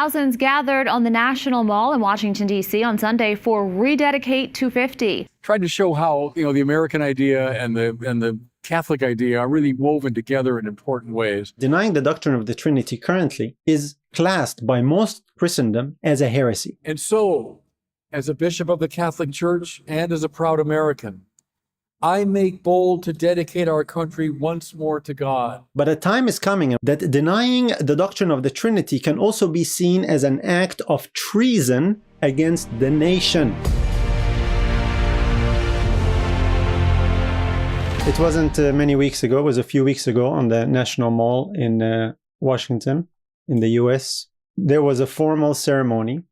Thousands gathered on the National Mall in Washington, D.C. on Sunday for Rededicate 250. Tried to show how, the American idea and the Catholic idea are really woven together in important ways. Denying the doctrine of the Trinity currently is classed by most Christendom as a heresy. And so, as a bishop of the Catholic Church and as a proud American, I make bold to dedicate our country once more to God. But a time is coming that denying the doctrine of the Trinity can also be seen as an act of treason against the nation. It wasn't many weeks ago, it was a few weeks ago on the National Mall in Washington, in the US. There was a formal ceremony,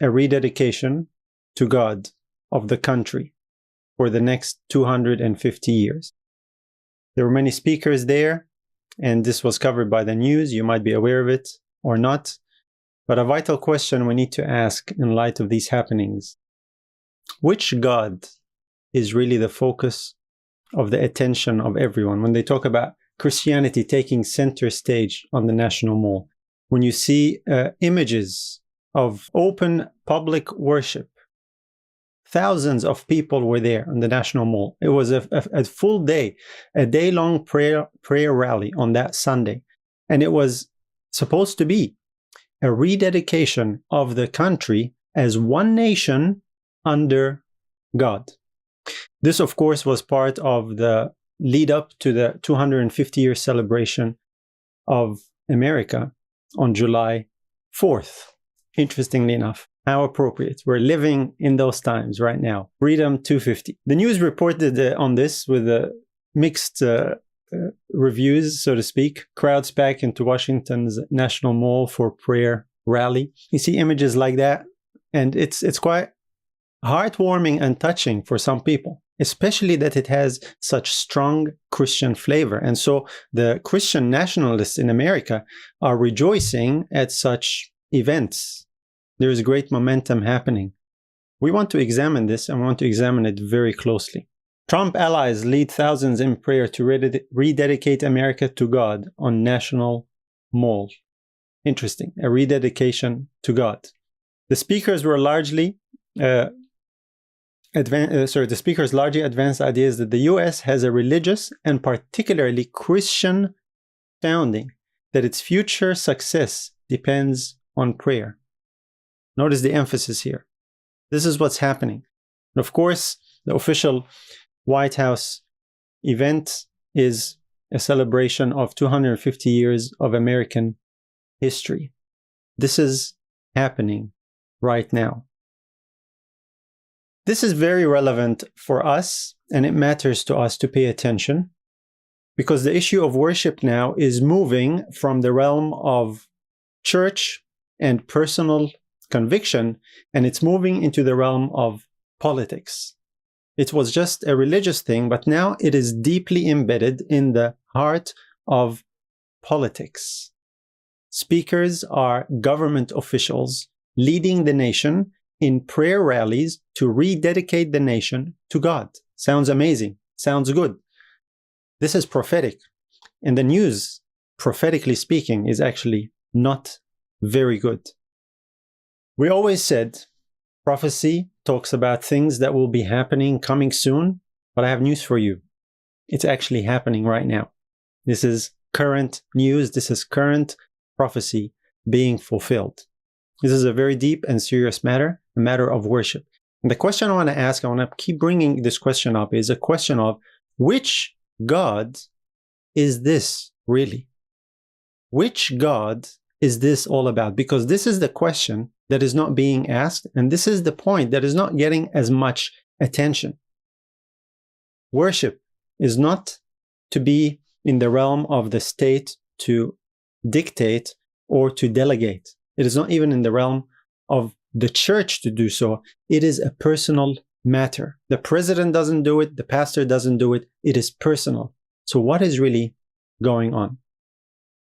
a rededication to God of the country for the next 250 years. There were many speakers there, and this was covered by the news. You might be aware of it or not. But a vital question we need to ask in light of these happenings: which God is really the focus of the attention of everyone? When they talk about Christianity taking center stage on the National Mall, when you see images of open public worship, thousands of people were there on the National Mall. It was a full day, a day-long prayer rally on that Sunday. And it was supposed to be a rededication of the country as one nation under God. This, of course, was part of the lead up to the 250-year celebration of America on July 4th. Interestingly enough. How appropriate. We're living in those times right now. Freedom 250. The news reported on this with mixed reviews, so to speak. Crowds packed into Washington's National Mall for prayer rally. You see images like that, and it's quite heartwarming and touching for some people, especially that it has such strong Christian flavor. And so the Christian nationalists in America are rejoicing at such events. There is great momentum happening. We want to examine this, and we want to examine it very closely. Trump allies lead thousands in prayer to rededicate America to God on National Mall. Interesting, a rededication to God. The speakers were largely advanced ideas that the U.S. has a religious and particularly Christian founding, that its future success depends on prayer. Notice the emphasis here. This is what's happening. And of course, the official White House event is a celebration of 250 years of American history. This is happening right now. This is very relevant for us, and it matters to us to pay attention, because the issue of worship now is moving from the realm of church and personal conviction, and it's moving into the realm of politics. It was just a religious thing, but now it is deeply embedded in the heart of politics. Speakers are government officials leading the nation in prayer rallies to rededicate the nation to God. Sounds amazing. Sounds good. This is prophetic. And the news, prophetically speaking, is actually not very good. We always said prophecy talks about things that will be happening coming soon, but I have news for you. It's actually happening right now. This is current news. This is current prophecy being fulfilled. This is a very deep and serious matter, a matter of worship. And the question I want to ask, I want to keep bringing this question up, is a question of which God is this really? Which God is this all about? Because this is the question that is not being asked, and this is the point that is not getting as much attention. Worship is not to be in the realm of the state to dictate or to delegate. It is not even in the realm of the church to do so. It is a personal matter. The president doesn't do it, the pastor doesn't do it. It is personal. So what is really going on?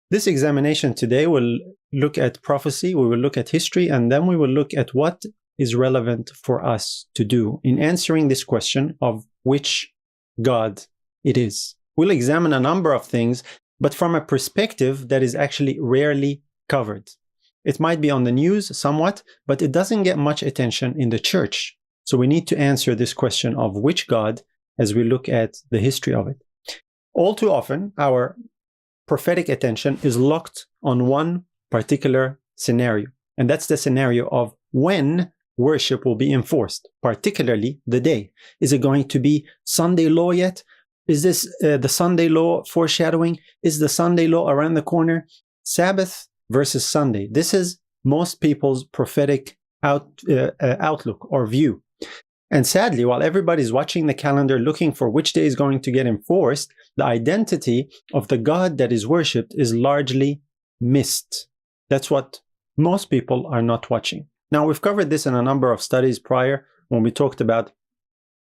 This examination today will look at prophecy, we will look at history, and then we will look at what is relevant for us to do in answering this question of which God it is. We'll examine a number of things, but from a perspective that is actually rarely covered. It might be on the news somewhat, but it doesn't get much attention in the church. So we need to answer this question of which God as we look at the history of it. All too often, our prophetic attention is locked on one particular scenario, and that's the scenario of when worship will be enforced, particularly the day. Is it going to be Sunday law yet? Is this the Sunday law foreshadowing? Is the Sunday law around the corner? Sabbath versus Sunday. This is most people's prophetic outlook or view. And sadly, while everybody's watching the calendar looking for which day is going to get enforced, the identity of the God that is worshipped is largely missed. That's what most people are not watching. Now, we've covered this in a number of studies prior when we talked about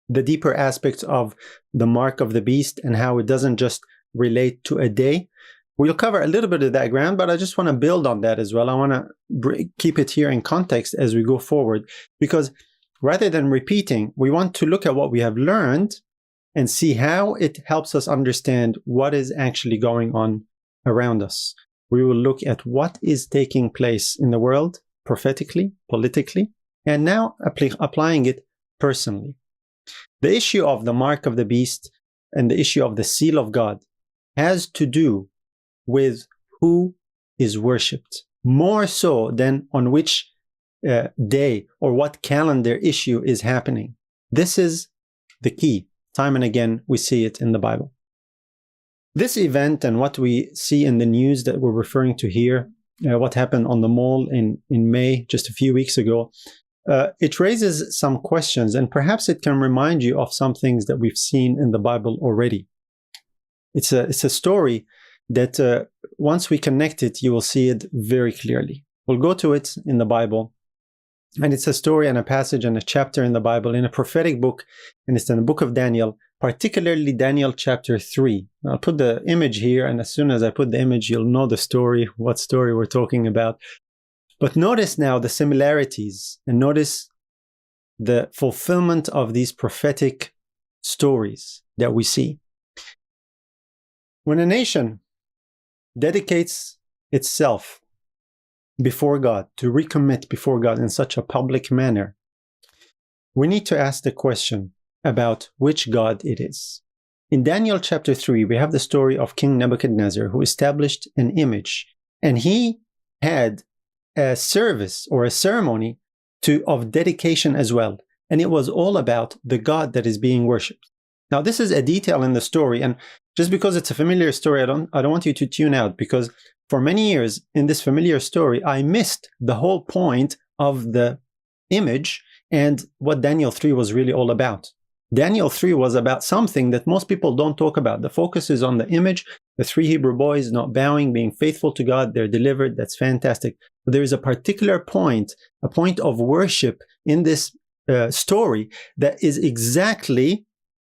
the deeper aspects of the mark of the beast and how it doesn't just relate to a day. We'll cover a little bit of that ground, but I just want to build on that as well. I want to keep it here in context as we go forward, because rather than repeating, we want to look at what we have learned and see how it helps us understand what is actually going on around us. We will look at what is taking place in the world prophetically, politically, and now applying it personally. The issue of the mark of the beast and the issue of the seal of God has to do with who is worshipped, more so than on which day or what calendar issue is happening. This is the key. Time and again, we see it in the Bible. This event and what we see in the news that we're referring to here, what happened on the mall in May, just a few weeks ago, it raises some questions, and perhaps it can remind you of some things that we've seen in the Bible already. It's a story that once we connect it, you will see it very clearly. We'll go to it in the Bible. And it's a story and a passage and a chapter in the Bible, in a prophetic book, and it's in the book of Daniel, particularly Daniel chapter 3. I'll put the image here, and as soon as I put the image, you'll know the story, what story we're talking about. But notice now the similarities, and notice the fulfillment of these prophetic stories that we see. When a nation dedicates itself before God, to recommit before God in such a public manner, we need to ask the question about which God it is. In Daniel chapter 3, we have the story of King Nebuchadnezzar, who established an image, and he had a service or a ceremony of dedication as well. And it was all about the God that is being worshipped. Now, this is a detail in the story, and just because it's a familiar story, I don't want you to tune out, because for many years in this familiar story, I missed the whole point of the image and what Daniel 3 was really all about. Daniel 3 was about something that most people don't talk about. The focus is on the image, the 3 Hebrew boys not bowing, being faithful to God, they're delivered, that's fantastic. But there is a particular point, a point of worship in this story that is exactly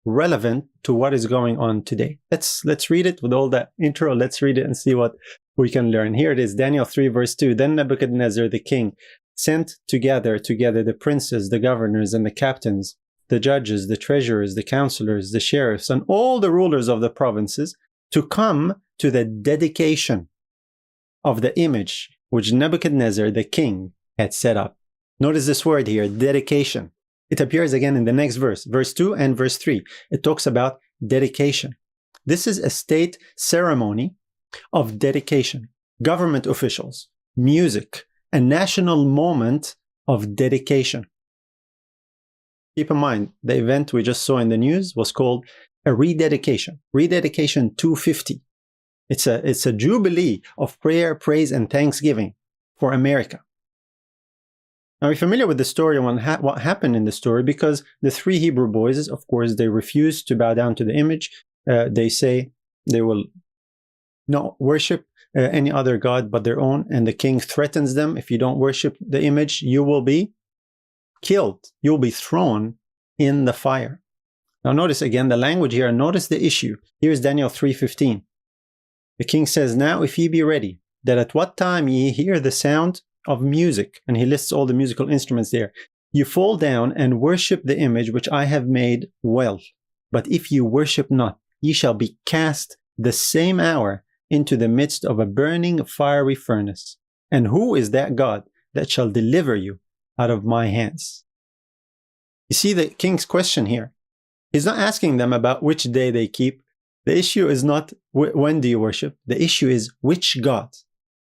relevant to what is going on today. Let's read it with all that intro. Let's read it and see what we can learn. Here it is, Daniel 3 verse 2. Then Nebuchadnezzar the king sent together the princes, the governors, and the captains, the judges, the treasurers, the counselors, the sheriffs, and all the rulers of the provinces to come to the dedication of the image which Nebuchadnezzar the king had set up. Notice this word here, dedication. It appears again in the next verse, verse 2 and verse 3. It talks about dedication. This is a state ceremony of dedication. Government officials, music, a national moment of dedication. Keep in mind, the event we just saw in the news was called a rededication. Rededication 250. It's a jubilee of prayer, praise, and thanksgiving for America. Now, we're familiar with the story and what happened in the story, because the 3 Hebrew boys, of course, they refused to bow down to the image. They say they will not worship any other god but their own, and the king threatens them, if you don't worship the image, you will be killed. You'll be thrown in the fire. Now notice again the language here, and notice the issue. Here's Daniel 3:15. The king says, "Now if ye be ready, that at what time ye hear the sound of music," and he lists all the musical instruments there, "you fall down and worship the image which I have made well. But if you worship not, ye shall be cast the same hour into the midst of a burning fiery furnace. And who is that God that shall deliver you out of my hands? You see the king's question here. He's not asking them about which day they keep. The issue is not when do you worship. The issue is which God.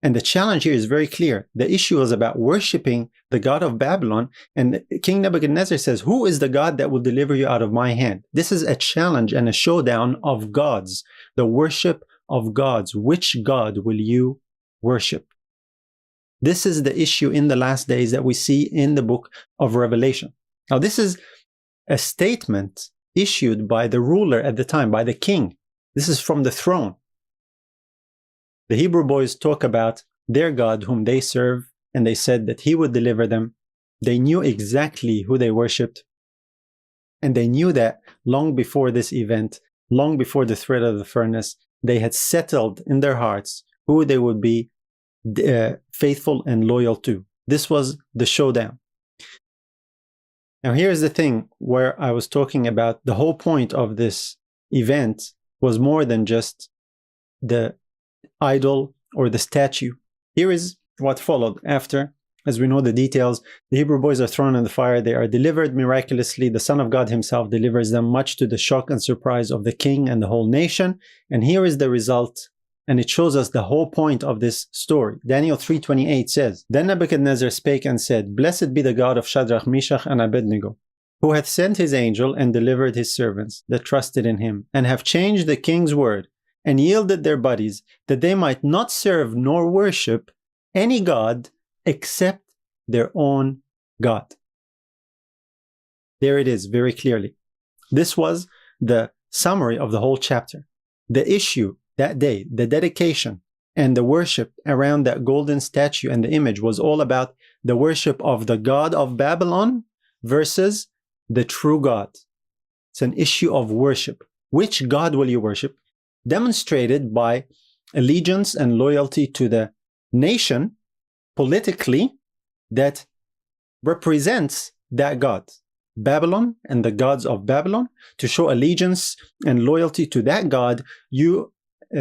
And the challenge here is very clear. The issue is about worshiping the God of Babylon. And King Nebuchadnezzar says, who is the God that will deliver you out of my hand? This is a challenge and a showdown of gods. The worship of gods. Which God will you worship? This is the issue in the last days that we see in the book of Revelation. Now, this is a statement issued by the ruler at the time, by the king. This is from the throne. The Hebrew boys talk about their God whom they serve, and they said that he would deliver them. They knew exactly who they worshipped. And they knew that long before this event, long before the threat of the furnace, they had settled in their hearts who they would be faithful and loyal to. This was the showdown. Now here's the thing where I was talking about the whole point of this event was more than just the idol or the statue. Here is what followed after. As we know the details, the Hebrew boys are thrown in the fire. They are delivered miraculously. The Son of God himself delivers them, much to the shock and surprise of the king and the whole nation. And here is the result. And it shows us the whole point of this story. Daniel 3:28 says, Then Nebuchadnezzar spake and said, Blessed be the God of Shadrach, Meshach, and Abednego, who hath sent his angel and delivered his servants that trusted in him, and have changed the king's word, and yielded their bodies, that they might not serve nor worship any god except their own God. There it is, very clearly. This was the summary of the whole chapter. The issue that day, the dedication and the worship around that golden statue and the image was all about the worship of the God of Babylon versus the true God. It's an issue of worship. Which God will you worship? Demonstrated by allegiance and loyalty to the nation politically that represents that God, Babylon and the gods of Babylon. To show allegiance and loyalty to that God, you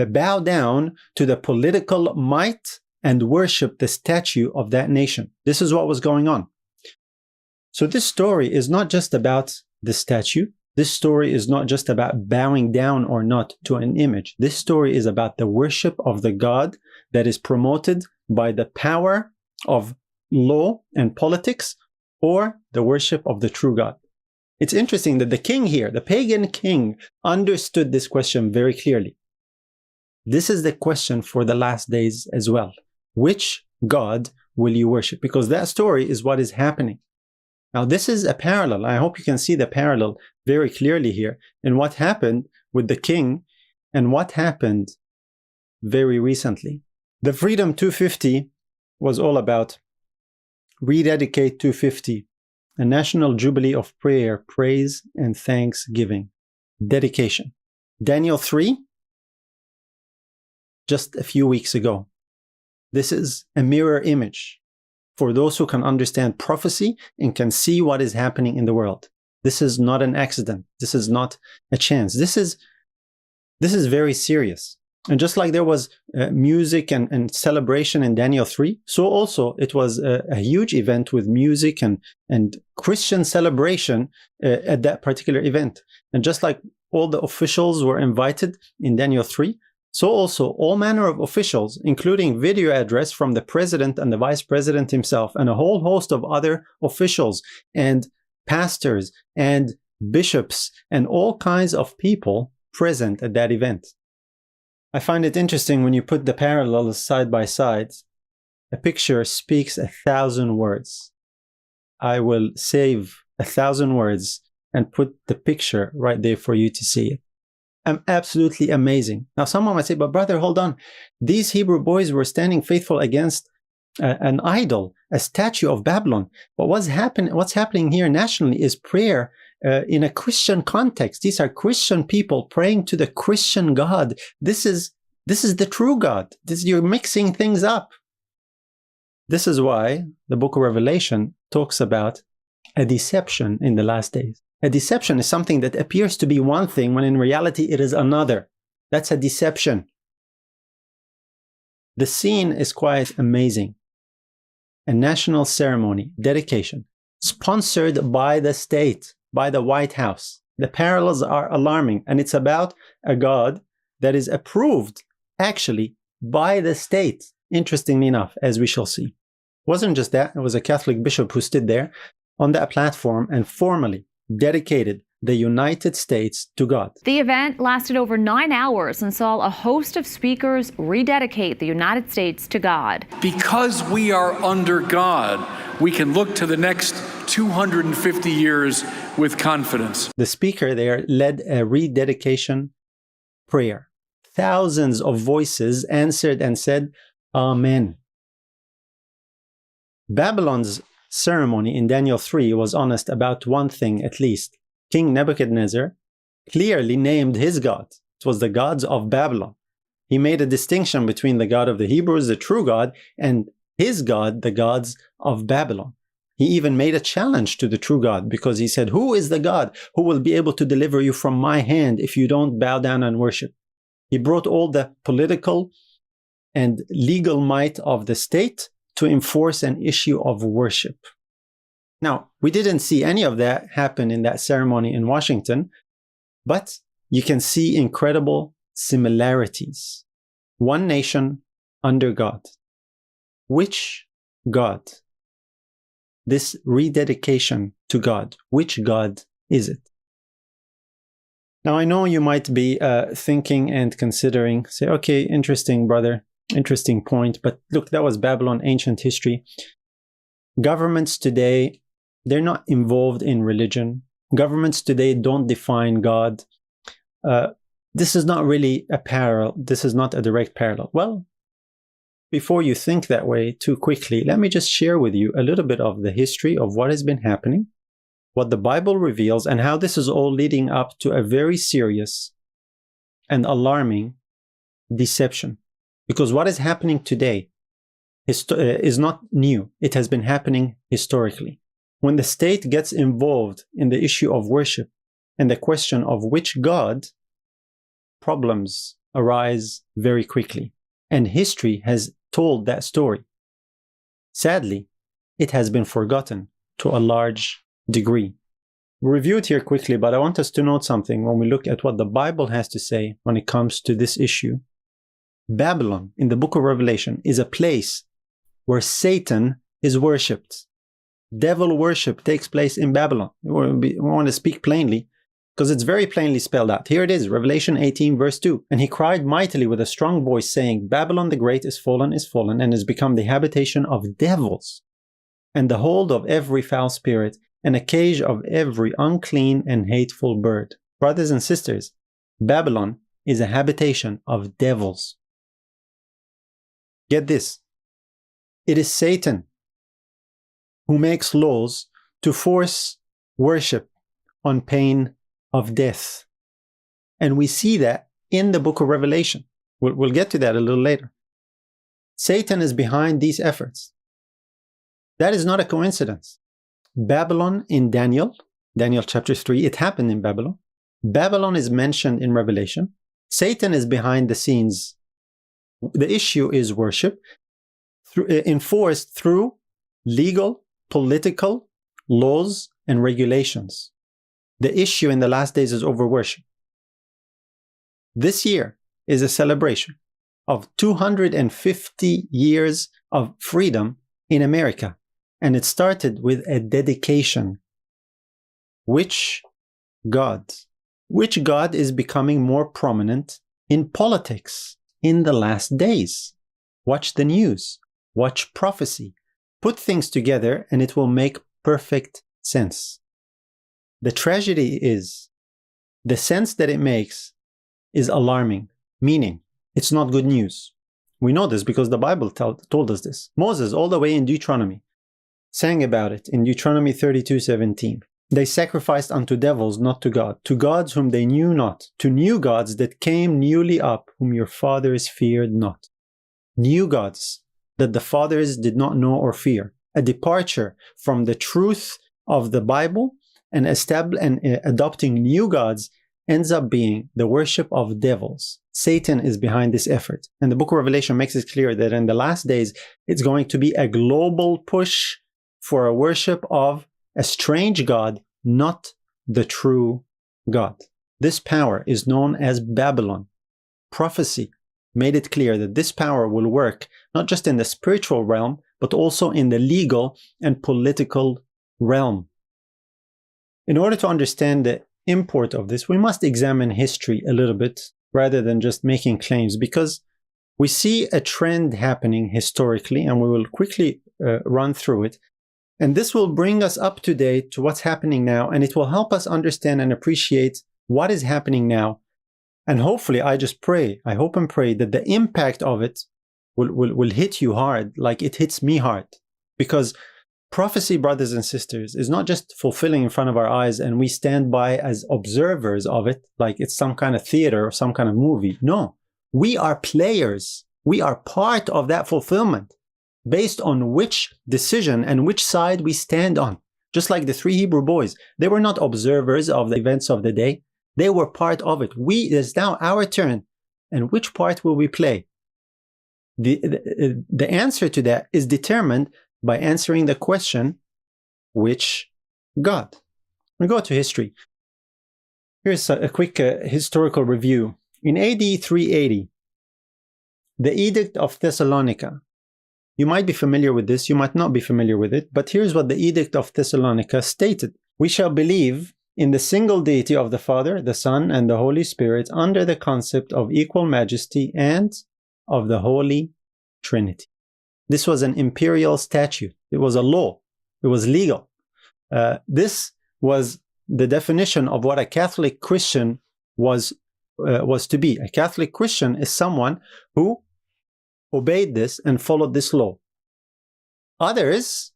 bow down to the political might and worship the statue of that nation. This is what was going on. So this story is not just about the statue. This story is not just about bowing down or not to an image. This story is about the worship of the God that is promoted by the power of law and politics, or the worship of the true God. It's interesting that the king here, the pagan king, understood this question very clearly. This is the question for the last days as well. Which God will you worship? Because that story is what is happening. Now, this is a parallel. I hope you can see the parallel very clearly here in what happened with the king and what happened very recently. The Freedom 250 was all about Rededicate 250, a national jubilee of prayer, praise, and thanksgiving. Dedication. Daniel 3, just a few weeks ago. This is a mirror image for those who can understand prophecy and can see what is happening in the world. This is not an accident. This is not a chance. This is very serious. And just like there was music and celebration in Daniel 3, so also it was a huge event with music and Christian celebration at that particular event. And just like all the officials were invited in Daniel 3, so also all manner of officials, including video address from the president and the vice president himself, and a whole host of other officials and pastors and bishops and all kinds of people present at that event. I find it interesting when you put the parallels side by side. A picture speaks 1,000 words. I will save 1,000 words and put the picture right there for you to see it. Absolutely amazing. Now, someone might say, but brother, hold on. These Hebrew boys were standing faithful against an idol, a statue of Babylon. But what's happening here nationally is prayer in a Christian context. These are Christian people praying to the Christian God. This is the true God. You're mixing things up. This is why the book of Revelation talks about a deception in the last days. A deception is something that appears to be one thing when in reality it is another. That's a deception. The scene is quite amazing. a national ceremony, dedication, sponsored by the state, by the White House. The parallels are alarming, and it's about a God that is approved, actually, by the state, interestingly enough, as we shall see. It wasn't just that, it was a Catholic bishop who stood there on that platform and formally dedicated the United States to God. The event lasted over 9 hours and saw a host of speakers rededicate the United States to God. Because we are under God, we can look to the next 250 years with confidence. The speaker there led a rededication prayer. Thousands of voices answered and said, Amen. Babylon's ceremony in Daniel 3 was honest about one thing at least. King Nebuchadnezzar clearly named his God. It was the gods of Babylon. He made a distinction between the God of the Hebrews, the true God, and his God, the gods of Babylon. He even made a challenge to the true God because he said, who is the God who will be able to deliver you from my hand if you don't bow down and worship? He brought all the political and legal might of the state to enforce an issue of worship. Now, we didn't see any of that happen in that ceremony in Washington, but you can see incredible similarities. One nation under God. Which God? This rededication to God, which God is it? Now, I know you might be thinking and considering, say, okay, interesting, brother, interesting point, but look, that was Babylon, ancient history. Governments today, they're not involved in religion. Governments today don't define God. This is not really a parallel. This is not a direct parallel. Well, before you think that way too quickly, let me just share with you a little bit of the history of what has been happening, what the Bible reveals, and how this is all leading up to a very serious and alarming deception. Because what is happening today is not new. It has been happening historically. When the state gets involved in the issue of worship and the question of which God, problems arise very quickly. And history has told that story. Sadly, it has been forgotten to a large degree. We'll review it here quickly, but I want us to note something when we look at what the Bible has to say when it comes to this issue. Babylon, in the book of Revelation, is a place where Satan is worshipped. Devil worship takes place in Babylon. We want to speak plainly because it's very plainly spelled out. Here it is, Revelation 18 verse 2. And he cried mightily with a strong voice, saying, Babylon the great is fallen, and is become the habitation of devils, and the hold of every foul spirit, and a cage of every unclean and hateful bird. Brothers and sisters, Babylon is a habitation of devils. Get this. It is Satan who makes laws to force worship on pain of death. And we see that in the book of Revelation. We'll get to that a little later. Satan is behind these efforts. That is not a coincidence. Babylon in Daniel chapter 3, it happened in Babylon. Babylon is mentioned in Revelation. Satan is behind the scenes. The issue is worship enforced through legal, political laws and regulations. The issue in the last days is over worship. This year is a celebration of 250 years of freedom in America. And it started with a dedication. Which God? Which God is becoming more prominent in politics in the last days? Watch the news. Watch prophecy. Put things together and it will make perfect sense. The tragedy is, the sense that it makes is alarming, meaning it's not good news. We know this because the Bible told us this. Moses, all the way in Deuteronomy, sang about it in Deuteronomy 32:17. They sacrificed unto devils, not to God, to gods whom they knew not, to new gods that came newly up, whom your fathers feared not. New gods that the fathers did not know or fear. A departure from the truth of the Bible and adopting new gods ends up being the worship of devils. Satan is behind this effort. And the book of Revelation makes it clear that in the last days, it's going to be a global push for a worship of a strange God, not the true God. This power is known as Babylon. Prophecy made it clear that this power will work not just in the spiritual realm, but also in the legal and political realm. In order to understand the import of this, we must examine history a little bit rather than just making claims, because we see a trend happening historically, and we will quickly run through it. And this will bring us up to date to what's happening now, and it will help us understand and appreciate what is happening now. And hopefully, I hope and pray that the impact of it will hit you hard, like it hits me hard. Because prophecy, brothers and sisters, is not just fulfilling in front of our eyes and we stand by as observers of it, like it's some kind of theater or some kind of movie. No, we are players. We are part of that fulfillment based on which decision and which side we stand on. Just like the 3 Hebrew boys, they were not observers of the events of the day. They were part of it. It is now our turn. And which part will we play? The answer to that is determined by answering the question, which God? We go to history. Here's a quick historical review. In AD 380, the Edict of Thessalonica. You might be familiar with this, you might not be familiar with it, but here's what the Edict of Thessalonica stated. We shall believe in the single deity of the Father, the Son, and the Holy Spirit under the concept of equal majesty and of the Holy Trinity. This was an imperial statute. It was a law. It was legal. This was the definition of what a Catholic Christian was to be. A Catholic Christian is someone who obeyed this and followed this law. Others,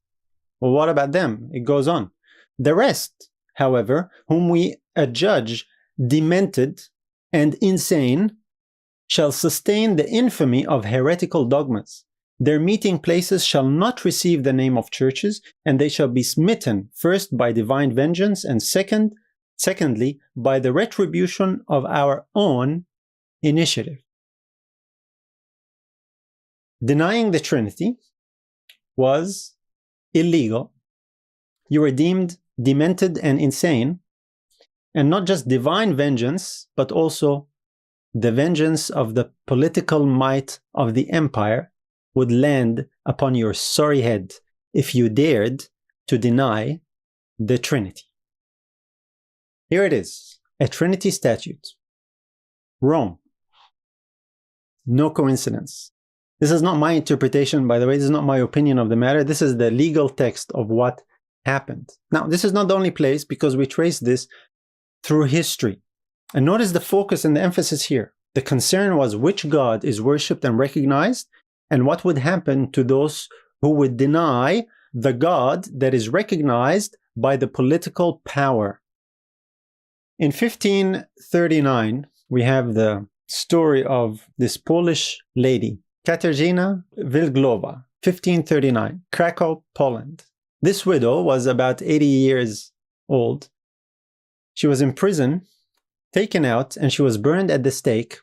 well, what about them? It goes on. The rest, however, whom we adjudge demented and insane, shall sustain the infamy of heretical dogmas. Their meeting places shall not receive the name of churches, and they shall be smitten, first by divine vengeance, and secondly, by the retribution of our own initiative. Denying the Trinity was illegal. You were deemed demented and insane, and not just divine vengeance, but also the vengeance of the political might of the empire would land upon your sorry head if you dared to deny the Trinity. Here it is, a Trinity statute. Rome. No coincidence. This is not my interpretation, by the way. This is not my opinion of the matter. This is the legal text of what happened. Now, this is not the only place, because we trace this through history. And notice the focus and the emphasis here. The concern was which God is worshipped and recognized, and what would happen to those who would deny the God that is recognized by the political power. In 1539, we have the story of this Polish lady, Katarzyna Wilglowa, 1539, Krakow, Poland. This widow was about 80 years old. She was in prison, taken out, and she was burned at the stake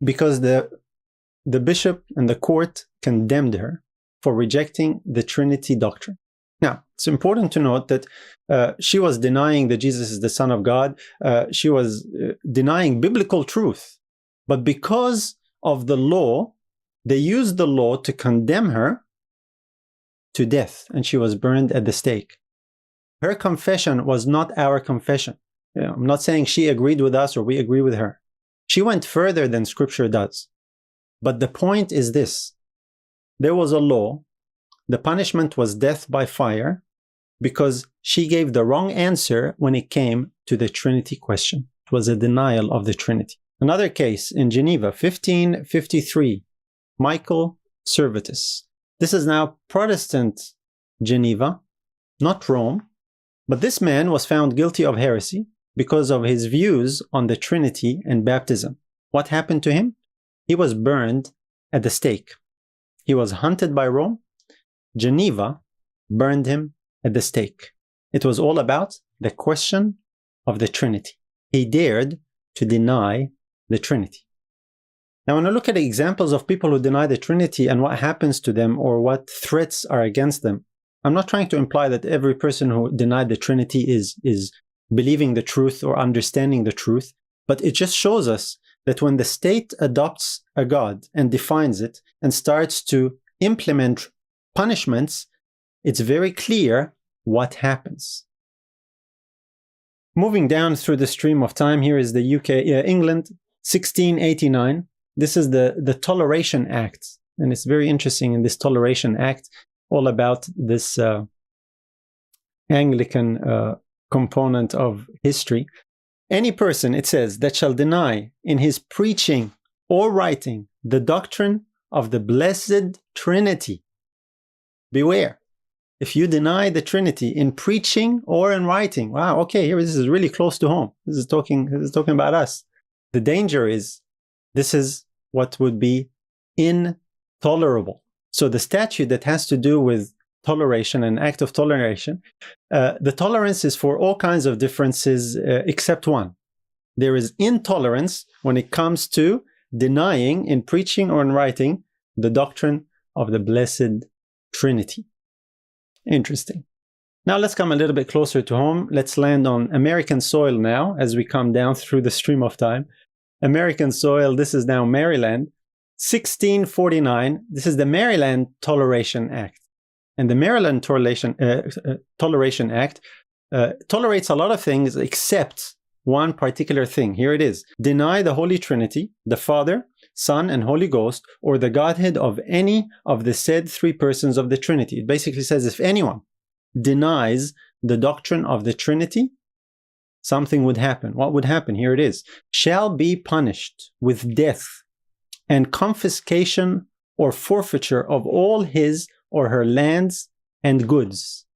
because the bishop and the court condemned her for rejecting the Trinity doctrine. Now, it's important to note that she was denying that Jesus is the Son of God. She was denying biblical truth. But because of the law, they used the law to condemn her to death, and she was burned at the stake. Her confession was not our confession. I'm not saying she agreed with us or we agree with her. She went further than Scripture does. But the point is this. There was a law. The punishment was death by fire because she gave the wrong answer when it came to the Trinity question. It was a denial of the Trinity. Another case in Geneva, 1553, Michael Servetus. This is now Protestant Geneva, not Rome. But this man was found guilty of heresy because of his views on the Trinity and baptism. What happened to him? He was burned at the stake. He was hunted by Rome. Geneva burned him at the stake. It was all about the question of the Trinity. He dared to deny the Trinity. Now, when I look at the examples of people who deny the Trinity and what happens to them or what threats are against them, I'm not trying to imply that every person who denied the Trinity is believing the truth or understanding the truth, but it just shows us that when the state adopts a God and defines it and starts to implement punishments, it's very clear what happens. Moving down through the stream of time, here is the England, 1689. This is the Toleration Act. And it's very interesting in this Toleration Act, all about this Anglican component of history. Any person, it says, that shall deny in his preaching or writing the doctrine of the blessed Trinity. Beware. If you deny the Trinity in preaching or in writing, wow, okay, here this is really close to home. This is talking about us. The danger is this is what would be intolerable. So the statute that has to do with toleration, an act of toleration, the tolerance is for all kinds of differences except one. There is intolerance when it comes to denying in preaching or in writing the doctrine of the blessed Trinity. Interesting. Now let's come a little bit closer to home. Let's land on American soil now as we come down through the stream of time. American soil, this is now Maryland. 1649, this is the Maryland Toleration Act. And the Maryland Toleration Act tolerates a lot of things except one particular thing. Here it is. Deny the Holy Trinity, the Father, Son, and Holy Ghost, or the Godhead of any of the said three persons of the Trinity. It basically says if anyone denies the doctrine of the Trinity, something would happen. What would happen? Here it is. Shall be punished with death and confiscation or forfeiture of all his or her lands and goods.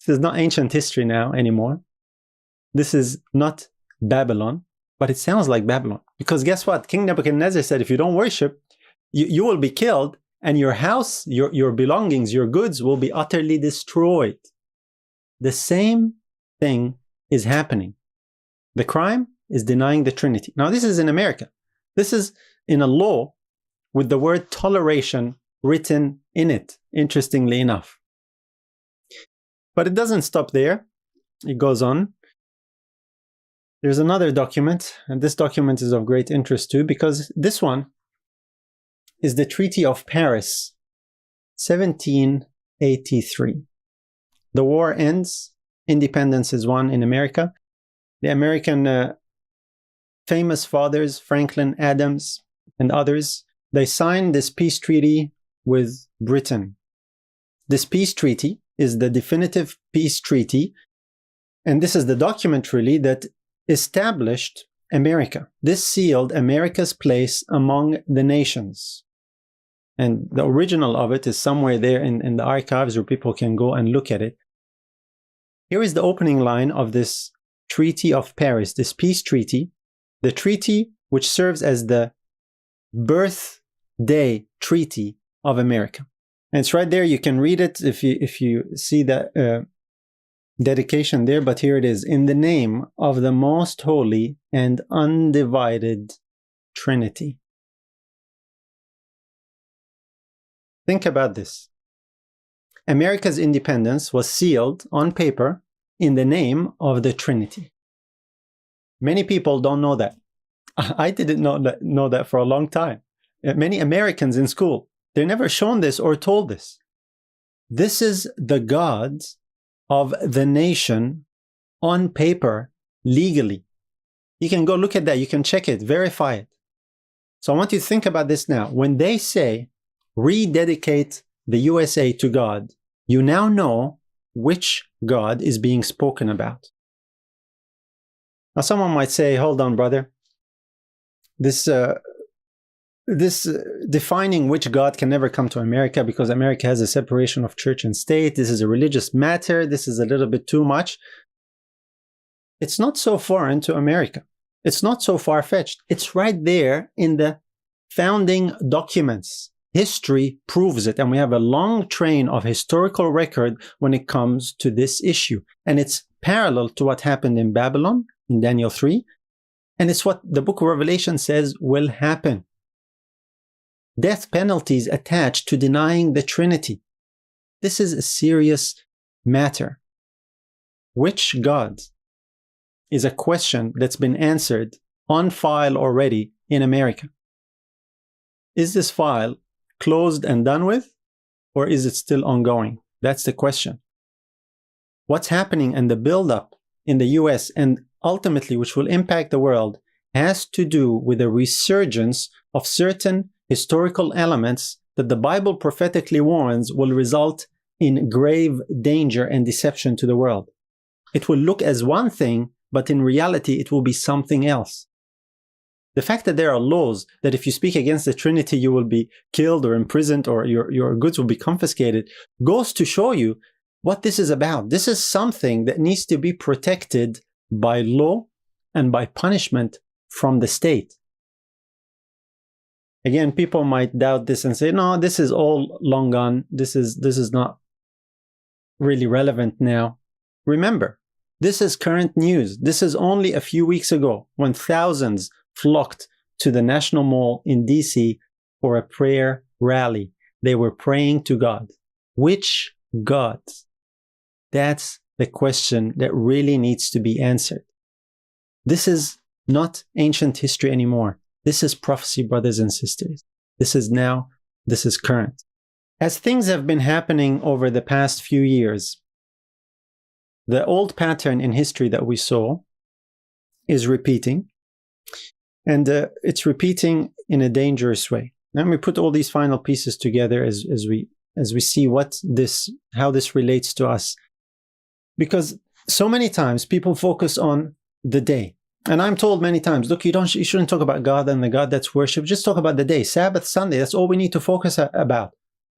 This is not ancient history now anymore. This is not Babylon, but it sounds like Babylon. Because guess what? King Nebuchadnezzar said, if you don't worship, you will be killed, and your house, your belongings, your goods will be utterly destroyed. The same thing is happening. The crime is denying the Trinity. Now, this is in America. This is in a law with the word toleration written in it, interestingly enough. But it doesn't stop there. It goes on. There's another document, and this document is of great interest too, because this one is the Treaty of Paris, 1783. The war ends, independence is won in America. The American famous fathers, Franklin, Adams, and others, they signed this peace treaty with Britain. This peace treaty is the definitive peace treaty, and this is the document really that established America. This sealed America's place among the nations. And the original of it is somewhere there in the archives where people can go and look at it. Here is the opening line of this Treaty of Paris, this peace treaty, the treaty which serves as the birthday treaty of America. And it's right there. You can read it if you see that dedication there, but here it is. In the name of the most holy and undivided Trinity. Think about this. America's independence was sealed on paper in the name of the Trinity. Many people don't know that. I didn't know that for a long time. Many Americans in school, they're never shown this or told this. This is the God of the nation on paper, legally. You can go look at that. You can check it, verify it. So I want you to think about this now. When they say, rededicate the USA to God, you now know which God is being spoken about. Now someone might say, hold on, brother. This defining which God can never come to America because America has a separation of church and state. This is a religious matter. This is a little bit too much. It's not so foreign to America. It's not so far-fetched. It's right there in the founding documents. History proves it, and we have a long train of historical record when it comes to this issue. And it's parallel to what happened in Babylon, in Daniel 3, and it's what the book of Revelation says will happen. death penalties attached to denying the Trinity. This is a serious matter. Which God is a question that's been answered on file already in America. Is this file closed and done with, or is it still ongoing? That's the question. What's happening and the buildup in the US and ultimately which will impact the world has to do with a resurgence of certain historical elements that the Bible prophetically warns will result in grave danger and deception to the world. It will look as one thing, but in reality it will be something else. The fact that there are laws that if you speak against the Trinity you will be killed or imprisoned or your goods will be confiscated goes to show you what this is about. This is something that needs to be protected by law and by punishment from the state. Again, people might doubt this and say, no, this is all long gone. This is not really relevant now. Remember, this is current news. This is only a few weeks ago when thousands flocked to the National Mall in DC for a prayer rally. They were praying to God. Which God? That's the question that really needs to be answered. This is not ancient history anymore. This is prophecy, brothers and sisters. This is now, this is current. As things have been happening over the past few years, the old pattern in history that we saw is repeating, and it's repeating in a dangerous way. Let me put all these final pieces together as we see how this relates to us. Because so many times people focus on the day. And I'm told many times, look, you shouldn't talk about God and the God that's worshipped. Just talk about the day, Sabbath, Sunday. That's all we need to focus about.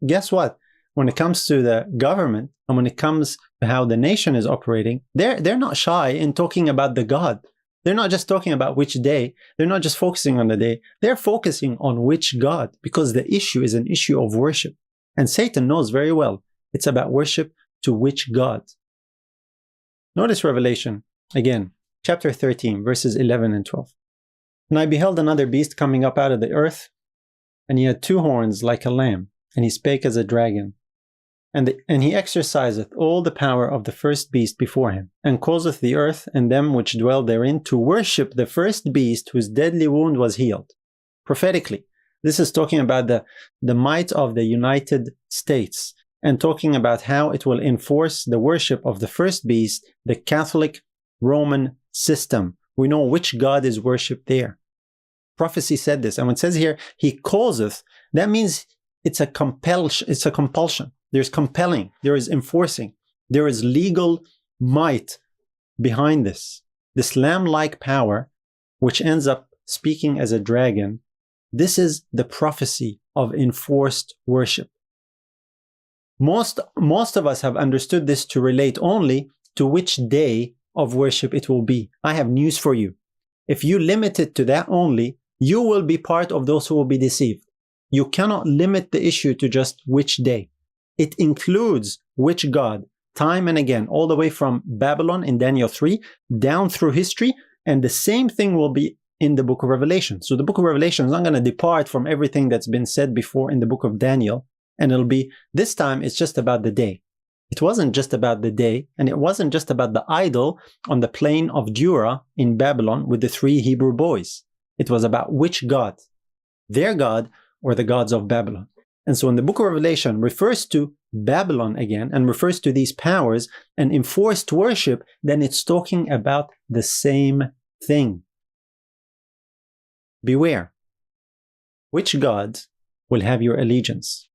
Guess what? When it comes to the government and when it comes to how the nation is operating, they're not shy in talking about the God. They're not just talking about which day. They're not just focusing on the day. They're focusing on which God, because the issue is an issue of worship. And Satan knows very well it's about worship to which God. Notice Revelation again. Chapter 13, verses 11 and 12. And I beheld another beast coming up out of the earth, and he had 2 horns like a lamb, and he spake as a dragon. And he exerciseth all the power of the first beast before him, and causeth the earth and them which dwell therein to worship the first beast whose deadly wound was healed. Prophetically, this is talking about the might of the United States, and talking about how it will enforce the worship of the first beast, the Catholic Roman system. We know which God is worshipped there. Prophecy said this, and when it says here, he causeth, that means it's a compulsion. There's compelling, there is enforcing, there is legal might behind this. This lamb-like power, which ends up speaking as a dragon, this is the prophecy of enforced worship. Most of us have understood this to relate only to which day of worship it will be. I have news for you. If you limit it to that only, you will be part of those who will be deceived. You cannot limit the issue to just which day. It includes which God, time and again, all the way from Babylon in Daniel 3, down through history, and the same thing will be in the book of Revelation. So the book of Revelation is not going to depart from everything that's been said before in the book of Daniel, and it'll be, this time it's just about the day. It wasn't just about the day, and it wasn't just about the idol on the plain of Dura in Babylon with the 3 Hebrew boys. It was about which God, their God or the gods of Babylon. And so when the book of Revelation refers to Babylon again and refers to these powers and enforced worship, then it's talking about the same thing. Beware. Which God will have your allegiance?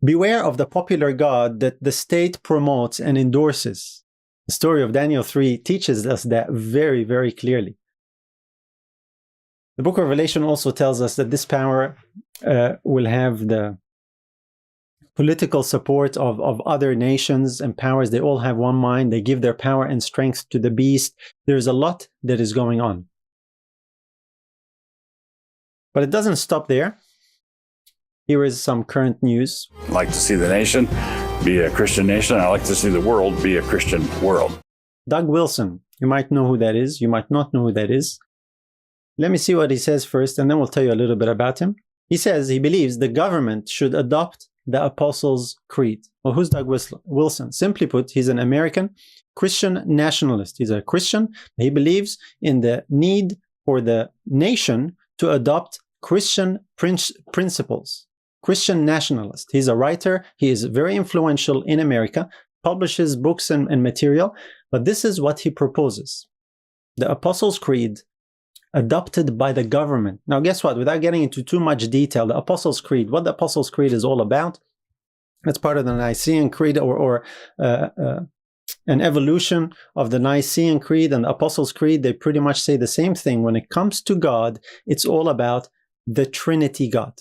Beware of the popular God that the state promotes and endorses. The story of Daniel 3 teaches us that very, very clearly. The book of Revelation also tells us that this power will have the political support of other nations and powers. They all have one mind. They give their power and strength to the beast. There's a lot that is going on. But it doesn't stop there. Here is some current news. I'd like to see the nation be a Christian nation. I'd like to see the world be a Christian world. Doug Wilson, you might know who that is. You might not know who that is. Let me see what he says first, and then we'll tell you a little bit about him. He says he believes the government should adopt the Apostles' Creed. Well, who's Doug Wilson? Simply put, he's an American Christian nationalist. He's a Christian. He believes in the need for the nation to adopt Christian principles. Christian nationalist. He's a writer. He is very influential in America, publishes books and material. But this is what he proposes. The Apostles' Creed adopted by the government. Now, guess what? Without getting into too much detail, the Apostles' Creed, what the Apostles' Creed is all about, it's part of the Nicene Creed or an evolution of the Nicene Creed and the Apostles' Creed. They pretty much say the same thing. When it comes to God, it's all about the Trinity God.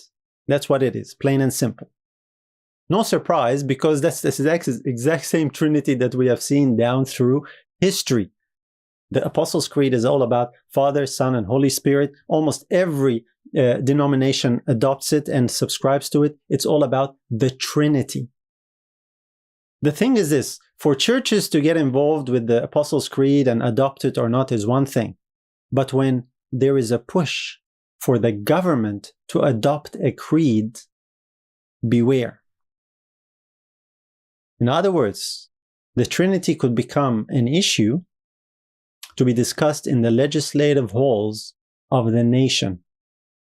That's what it is, plain and simple. No surprise, because that's the exact same Trinity that we have seen down through history. The Apostles' Creed is all about Father, Son, and Holy Spirit. Almost every denomination adopts it and subscribes to it. It's all about the Trinity. The thing is this, for churches to get involved with the Apostles' Creed and adopt it or not is one thing. But when there is a push for the government to adopt a creed, beware. In other words, the Trinity could become an issue to be discussed in the legislative halls of the nation.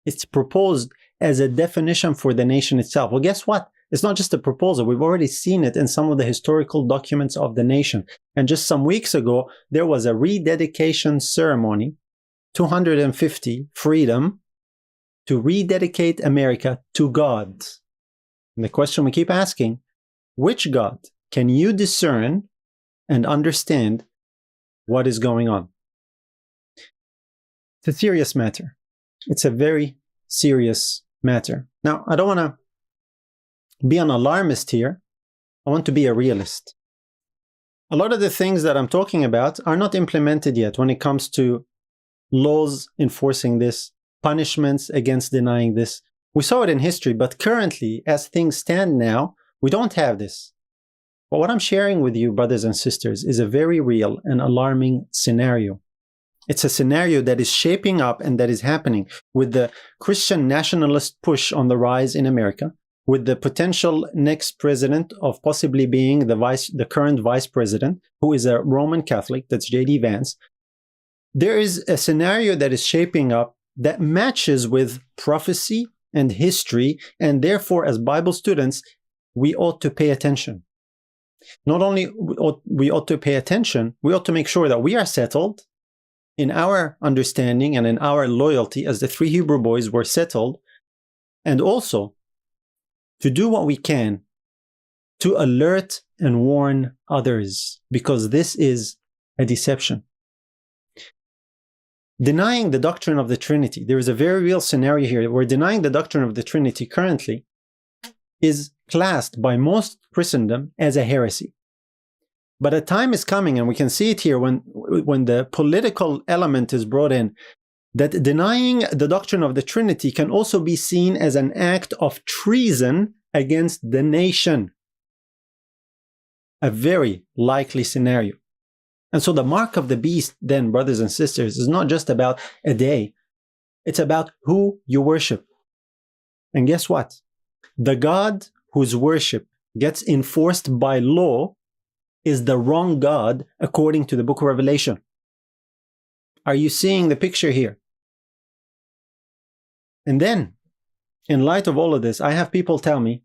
It's proposed as a definition for the nation itself. Well, guess what? It's not just a proposal. We've already seen it in some of the historical documents of the nation. And just some weeks ago, there was a rededication ceremony, 250, freedom, to rededicate America to God. And the question we keep asking, which God? Can you discern and understand what is going on? It's a serious matter. It's a very serious matter. Now, I don't want to be an alarmist here. I want to be a realist. A lot of the things that I'm talking about are not implemented yet when it comes to laws enforcing this, punishments against denying this. We saw it in history, but currently, as things stand now, we don't have this. But what I'm sharing with you, brothers and sisters, is a very real and alarming scenario. It's a scenario that is shaping up and that is happening with the Christian nationalist push on the rise in America, with the potential next president of possibly being the current vice president, who is a Roman Catholic, that's J.D. Vance. There is a scenario that is shaping up that matches with prophecy and history, and therefore, as Bible students, we ought to pay attention. Not only we ought to pay attention, we ought to make sure that we are settled in our understanding and in our loyalty as the three Hebrew boys were settled, and also to do what we can to alert and warn others, because this is a deception. Denying the doctrine of the Trinity, there is a very real scenario here where denying the doctrine of the Trinity currently is classed by most Christendom as a heresy. But a time is coming, and we can see it here when the political element is brought in, that denying the doctrine of the Trinity can also be seen as an act of treason against the nation. A very likely scenario. And so the mark of the beast, then, brothers and sisters, is not just about a day. It's about who you worship. And guess what? The God whose worship gets enforced by law is the wrong God according to the book of Revelation. Are you seeing the picture here? And then, in light of all of this, I have people tell me,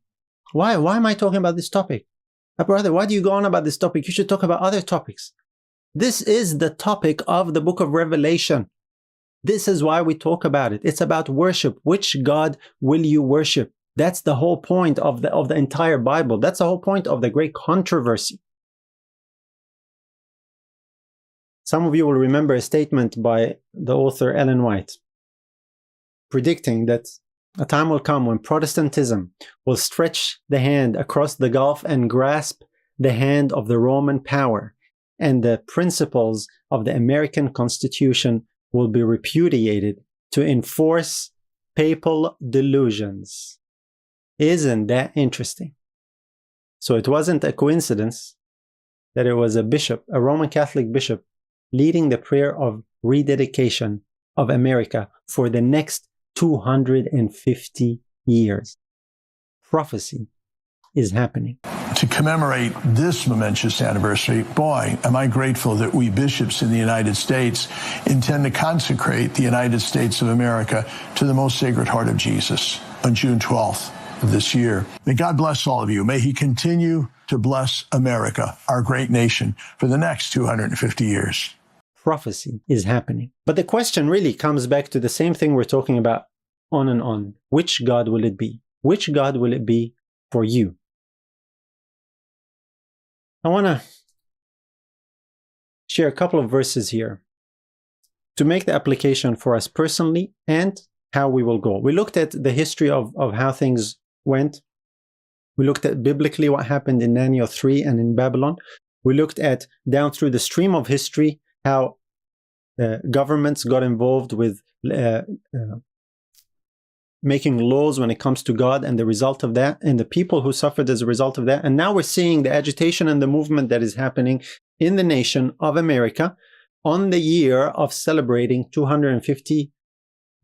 why am I talking about this topic? Brother, why do you go on about this topic? You should talk about other topics. This is the topic of the book of Revelation. This is why we talk about it. It's about worship. Which God will you worship? That's the whole point of the entire Bible. That's the whole point of the great controversy. Some of you will remember a statement by the author Ellen White, predicting that a time will come when Protestantism will stretch the hand across the gulf and grasp the hand of the Roman power, and the principles of the American Constitution will be repudiated to enforce papal delusions. Isn't that interesting? So it wasn't a coincidence that it was a bishop, a Roman Catholic bishop, leading the prayer of rededication of America for the next 250 years. Prophecy is happening. To commemorate this momentous anniversary, boy, am I grateful that we bishops in the United States intend to consecrate the United States of America to the most sacred heart of Jesus on June 12th of this year. May God bless all of you. May he continue to bless America, our great nation, for the next 250 years. Prophecy is happening. But the question really comes back to the same thing we're talking about on and on. Which God will it be? Which God will it be for you? I want to share a couple of verses here to make the application for us personally and how we will go. We looked at the history of how things went. We looked at biblically what happened in Daniel 3 and in Babylon. We looked at down through the stream of history how governments got involved with making laws when it comes to God and the result of that, and the people who suffered as a result of that. And now we're seeing the agitation and the movement that is happening in the nation of America on the year of celebrating 250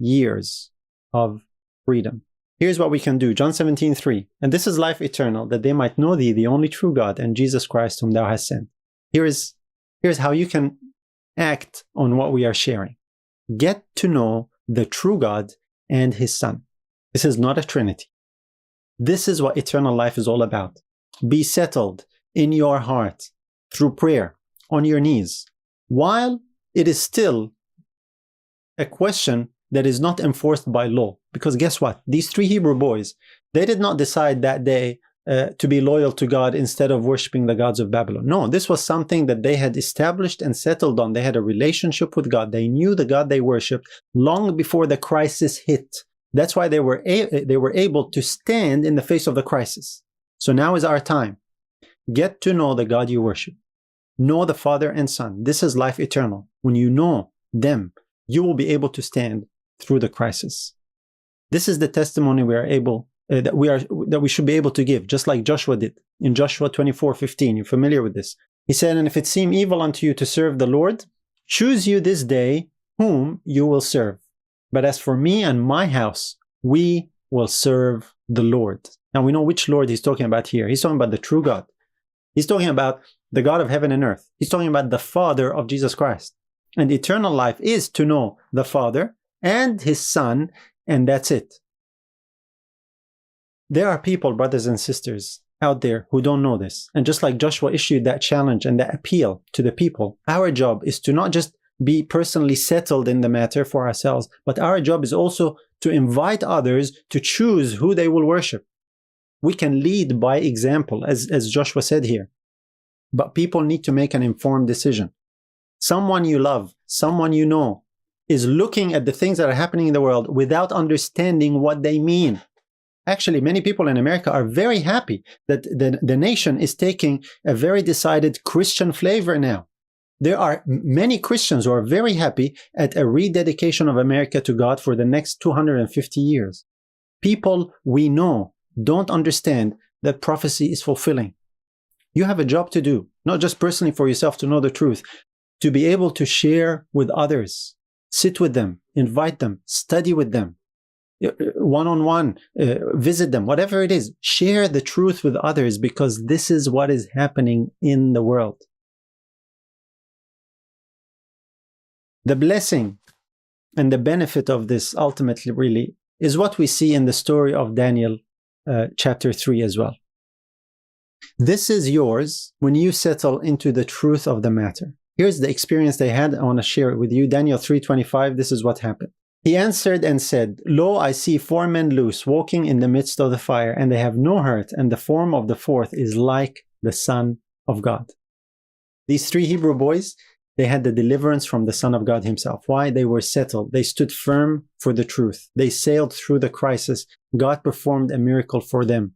years of freedom. Here's what we can do. John 17:3. And this is life eternal, that they might know thee, the only true God, and Jesus Christ whom thou hast sent. Here's how you can act on what we are sharing. Get to know the true God and his Son. This is not a Trinity. This is what eternal life is all about. Be settled in your heart through prayer on your knees, while it is still a question that is not enforced by law. Because guess what? These three Hebrew boys, they did not decide that day to be loyal to God instead of worshiping the gods of Babylon. No, this was something that they had established and settled on. They had a relationship with God. They knew the God they worshipped long before the crisis hit. That's why they were able to stand in the face of the crisis. So now is our time. Get to know the God you worship. Know the Father and Son. This is life eternal. When you know them, you will be able to stand through the crisis. This is the testimony we are able that we should be able to give, just like Joshua did in Joshua 24:15. You're familiar with this. He said, "And if it seem evil unto you to serve the Lord, choose you this day whom you will serve. But as for me and my house, we will serve the Lord." Now we know which Lord he's talking about here. He's talking about the true God. He's talking about the God of heaven and earth. He's talking about the Father of Jesus Christ. And eternal life is to know the Father and his Son, and that's it. There are people, brothers and sisters, out there who don't know this. And just like Joshua issued that challenge and that appeal to the people, our job is to not just be personally settled in the matter for ourselves, but our job is also to invite others to choose who they will worship. We can lead by example, as Joshua said here. But people need to make an informed decision. Someone you love, someone you know, is looking at the things that are happening in the world without understanding what they mean. Actually, many people in America are very happy that the nation is taking a very decided Christian flavor now. There are many Christians who are very happy at a rededication of America to God for the next 250 years. People we know don't understand that prophecy is fulfilling. You have a job to do, not just personally for yourself to know the truth, to be able to share with others, sit with them, invite them, study with them, one-on-one, visit them, whatever it is. Share the truth with others, because this is what is happening in the world. The blessing and the benefit of this ultimately really is what we see in the story of Daniel chapter 3 as well. This is yours when you settle into the truth of the matter. Here's the experience they had. I want to share it with you. Daniel 3:25, this is what happened. He answered and said, "Lo, I see 4 men loose, walking in the midst of the fire, and they have no hurt, and the form of the 4th is like the Son of God." These 3 Hebrew boys, they had the deliverance from the Son of God himself. Why? They were settled. They stood firm for the truth. They sailed through the crisis. God performed a miracle for them.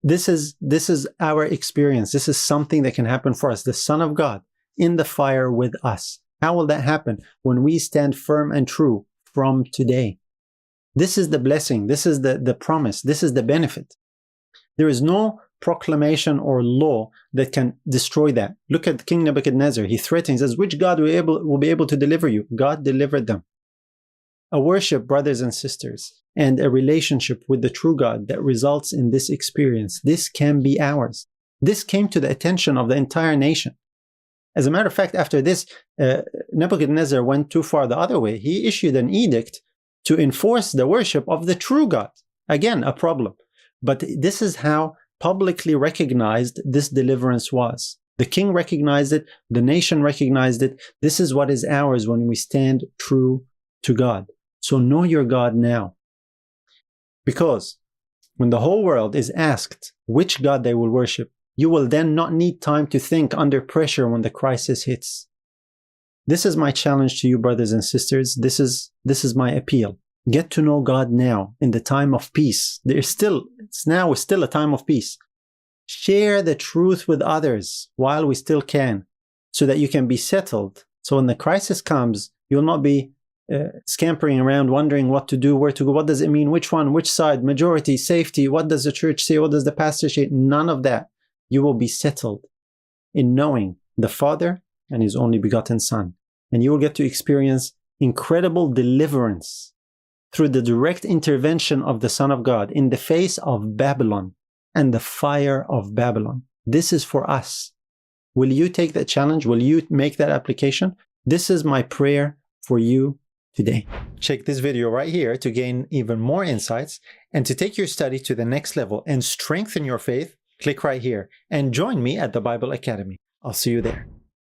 This is our experience. This is something that can happen for us. The Son of God in the fire with us. How will that happen? When we stand firm and true from today. This is the blessing. This is the promise. This is the benefit. There is no proclamation or law that can destroy that. Look at King Nebuchadnezzar. He threatens, says, "Which God will be able to deliver you?" God delivered them. A worship, brothers and sisters, and a relationship with the true God that results in this experience. This can be ours. This came to the attention of the entire nation. As a matter of fact, after this, Nebuchadnezzar went too far the other way. He issued an edict to enforce the worship of the true God. Again, a problem. But this is how publicly recognized this deliverance was. The king recognized it. The nation recognized it. This is what is ours when we stand true to God. So know your God now. Because when the whole world is asked which God they will worship, you will then not need time to think under pressure when the crisis hits. This is my challenge to you, brothers and sisters. This is my appeal. Get to know God now in the time of peace. It's still a time of peace. Share the truth with others while we still can, so that you can be settled. So when the crisis comes, you'll not be scampering around wondering what to do, where to go, what does it mean, which one, which side, majority, safety, what does the church say, what does the pastor say? None of that. You will be settled in knowing the Father and His only begotten Son. And you will get to experience incredible deliverance through the direct intervention of the Son of God in the face of Babylon and the fire of Babylon. This is for us. Will you take that challenge? Will you make that application? This is my prayer for you today. Check this video right here to gain even more insights and to take your study to the next level and strengthen your faith. Click right here and join me at the Bible Academy. I'll see you there.